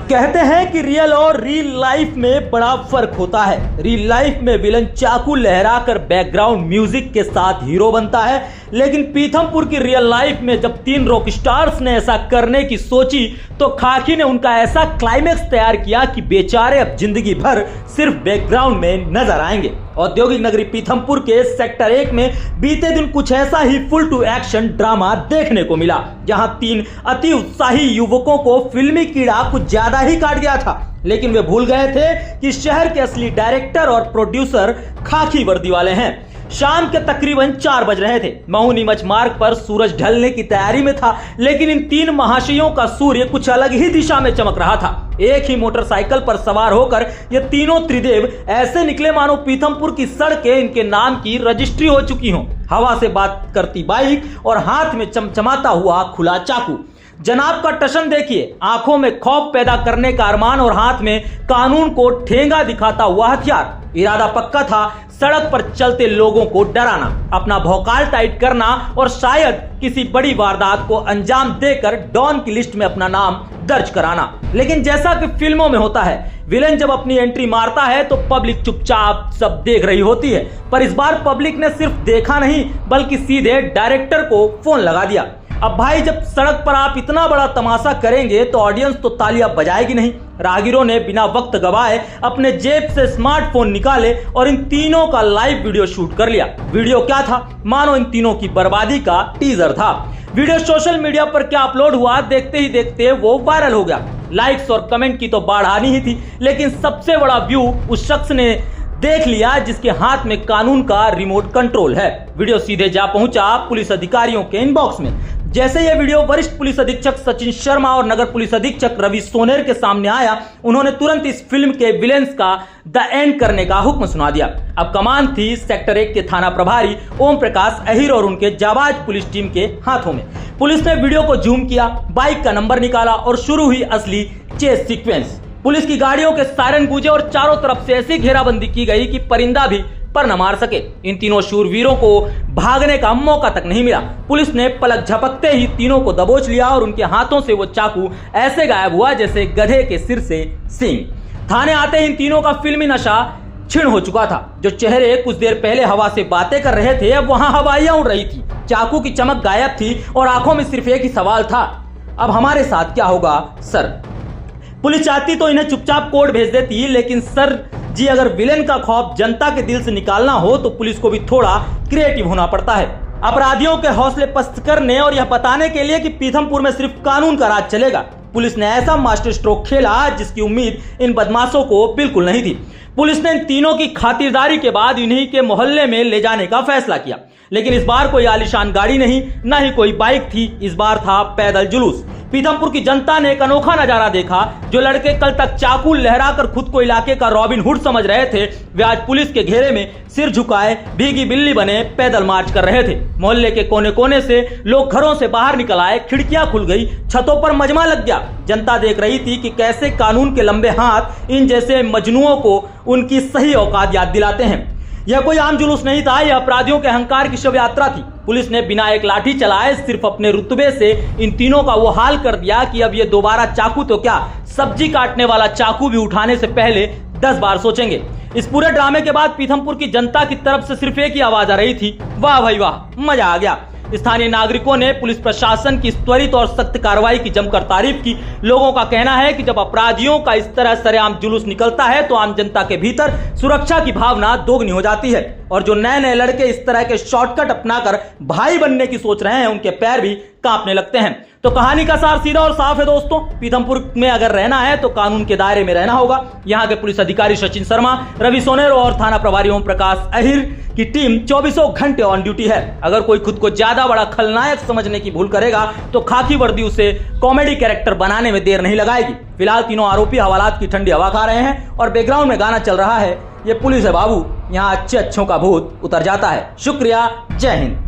कहते हैं कि रियल और रियल लाइफ में बड़ा फर्क होता है। रियल लाइफ में विलन चाकू लहराकर बैकग्राउंड म्यूजिक के साथ हीरो बनता है, लेकिन पीथमपुर की रियल लाइफ में जब 3 रॉक स्टार्स ने ऐसा करने की सोची तो खाकी ने उनका ऐसा क्लाइमेक्स तैयार किया कि बेचारे अब जिंदगी भर सिर्फ बैकग्राउंड में नजर आएंगे। औद्योगिक नगरी पीथमपुर के सेक्टर 1 में बीते दिन कुछ ऐसा ही फुल टू एक्शन ड्रामा देखने को मिला, जहां 3 अति उत्साही युवकों को फिल्मी कीड़ा कुछ ज्यादा ही काट गया था, लेकिन वे भूल गए थे कि शहर के असली डायरेक्टर और प्रोड्यूसर खाकी वर्दी वाले हैं। शाम के तकरीबन 4 बज रहे थे। महू नीमच मार्ग पर सूरज ढलने की तैयारी में था, लेकिन इन 3 महाशयों का सूर्य कुछ अलग ही दिशा में चमक रहा था। एक ही मोटरसाइकिल पर सवार होकर ये तीनों त्रिदेव ऐसे निकले मानो पीथमपुर की सड़कें इनके नाम की रजिस्ट्री हो चुकी हों। हवा से बात करती बाइक और हाथ में चमचमाता हुआ खुला चाकू। जनाब का टशन देखिए, आंखों में खौफ पैदा करने का अरमान और हाथ में कानून को ठेंगा दिखाता हुआ हथियार। इरादा पक्का था, सड़क पर चलते लोगों को डराना, अपना भौकाल टाइट करना और शायद किसी बड़ी वारदात को अंजाम देकर डॉन की लिस्ट में अपना नाम दर्ज कराना। लेकिन जैसा कि फिल्मों में होता है, विलेन जब अपनी एंट्री मारता है तो पब्लिक चुपचाप सब देख रही होती है, पर इस बार पब्लिक ने सिर्फ देखा नहीं बल्कि सीधे डायरेक्टर को फोन लगा दिया। अब भाई, जब सड़क पर आप इतना बड़ा तमाशा करेंगे तो ऑडियंस तो तालियां बजाएगी नहीं। राहगीरों ने बिना वक्त गवाए अपने जेब से स्मार्टफोन निकाले और इन तीनों का लाइव वीडियो शूट कर लिया। वीडियो क्या था? मानो इन तीनों की बर्बादी का टीजर था। वीडियो सोशल मीडिया पर क्या अपलोड हुआ, देखते ही देखते वो वायरल हो गया। लाइक्स और कमेंट की तो बाढ़ आनी ही थी, लेकिन सबसे बड़ा व्यू उस शख्स ने देख लिया जिसके हाथ में कानून का रिमोट कंट्रोल है। वीडियो सीधे जा पहुंचा पुलिस अधिकारियों के इनबॉक्स में। जैसे यह वीडियो वरिष्ठ पुलिस अधीक्षक सचिन शर्मा और नगर पुलिस अधीक्षक रवि सोनेर के सामने आया, उन्होंने तुरंत इस फिल्म के विलेंस का द एंड करने का हुक्म सुना दिया। अब कमान थी सेक्टर 1 के थाना प्रभारी ओम प्रकाश अहिर और उनके जाबाज पुलिस टीम के हाथों में। पुलिस ने वीडियो को जूम किया, बाइक का नंबर निकाला और शुरू हुई असली चेस सीक्वेंस। पुलिस की गाड़ियों के सायरन गूंजे और चारों तरफ से ऐसी घेराबंदी की गई कि परिंदा भी पर न मार सके। इन तीनों शूरवीरों को भागने का मौका तक नहीं मिला। पुलिस ने पलक झपकते ही तीनों को दबोच लिया और उनके हाथों से वो चाकू ऐसे गायब हुआ जैसे गधे के सिर से सींग। थाने आते ही इन तीनों का फिल्मी नशा क्षीण हो चुका था। जो चेहरे कुछ देर पहले हवा से बातें कर रहे थे, अब वहां हवाइयां उड़ रही थी। चाकू की चमक गायब थी और आंखों में सिर्फ एक ही सवाल था, अब हमारे साथ क्या होगा सर? पुलिस चाहती तो इन्हें चुपचाप कोर्ट भेज देती, लेकिन सर जी, अगर विलेन का खौफ जनता के दिल से निकालना हो तो पुलिस को भी थोड़ा क्रिएटिव होना पड़ता है। अपराधियों के हौसले पस्त करने और यह बताने के लिए कि पीथमपुर में सिर्फ कानून का राज चलेगा, पुलिस ने ऐसा मास्टर स्ट्रोक खेला जिसकी उम्मीद इन बदमाशों को बिल्कुल नहीं थी। पुलिस ने इन तीनों की खातिरदारी के बाद इन्हीं के मोहल्ले में ले जाने का फैसला किया, लेकिन इस बार कोई आलीशान गाड़ी नहीं, न ही कोई बाइक थी, इस बार था पैदल जुलूस। पीथमपुर की जनता ने एक अनोखा नजारा देखा। जो लड़के कल तक चाकू लहराकर खुद को इलाके का रॉबिन हुड समझ रहे थे, वे आज पुलिस के घेरे में सिर झुकाए भीगी बिल्ली बने पैदल मार्च कर रहे थे। मोहल्ले के कोने कोने से लोग घरों से बाहर निकल आए, खिड़कियां खुल गई, छतों पर मजमा लग गया। जनता देख रही थी कि कैसे कानून के लंबे हाथ इन जैसे मजनुओं को उनकी सही औकात याद दिलाते हैं। यह कोई आम जुलूस नहीं था, यह अपराधियों के अहंकार की शव यात्रा थी। पुलिस ने बिना एक लाठी चलाए सिर्फ अपने रुतबे से इन तीनों का वो हाल कर दिया कि अब ये दोबारा चाकू तो क्या, सब्जी काटने वाला चाकू भी उठाने से पहले 10 बार सोचेंगे। इस पूरे ड्रामे के बाद पीथमपुर की जनता की तरफ से सिर्फ एक ही आवाज आ रही थी, वाह भाई वाह, मजा आ गया। स्थानीय नागरिकों ने पुलिस प्रशासन की त्वरित और सख्त कार्रवाई की जमकर तारीफ की। लोगों का कहना है कि जब अपराधियों का इस तरह सरेआम जुलूस निकलता है तो आम जनता के भीतर सुरक्षा की भावना दोगुनी हो जाती है, और जो नए नए लड़के इस तरह के शॉर्टकट अपनाकर भाई बनने की सोच रहे हैं, उनके पैर भी कांपने लगते हैं। तो कहानी का सार सीधा और साफ है दोस्तों, पीथमपुर में अगर रहना है तो कानून के दायरे में रहना होगा। यहाँ के पुलिस अधिकारी सचिन शर्मा, रवि सोनेर और थाना प्रभारी ओम प्रकाश अहिर की टीम 24 घंटे ऑन ड्यूटी है। अगर कोई खुद को ज्यादा बड़ा खलनायक समझने की भूल करेगा तो खाकी वर्दी उसे कॉमेडी कैरेक्टर बनाने में देर नहीं लगाएगी। फिलहाल तीनों आरोपी हवालात की ठंडी हवा खा रहे हैं और बैकग्राउंड में गाना चल रहा है, ये पुलिस है बाबू, यहाँ अच्छे अच्छों का भूत उतर जाता है। शुक्रिया, जय हिंद।